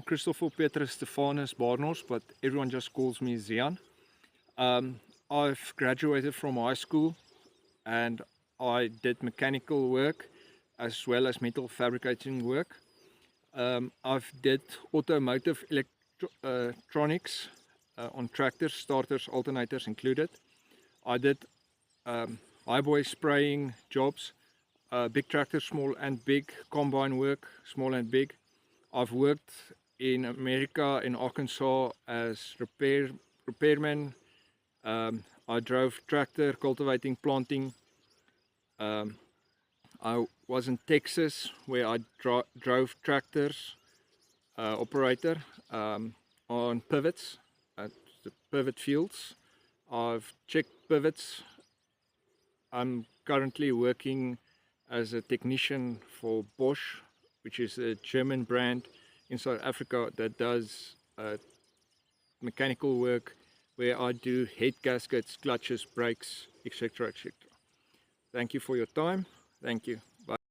Christopher Petrus Stefanus Barnos, but everyone just calls me Zian. I've graduated from high school and I did mechanical work as well as metal fabricating work. I've did automotive electronics on tractors, starters, alternators included. I did highboy spraying jobs, big tractors, small and big, combine work, small and big. I've worked in America, in Arkansas, as repairman. I drove tractor, cultivating, planting. I was in Texas where I drove tractors, operator, on pivots at the pivot fields. I've checked pivots. I'm currently working as a technician for Bosch, which is a German brand in South Africa that does mechanical work where I do head gaskets, clutches, brakes, etc. etc. Thank you for your time. Thank you.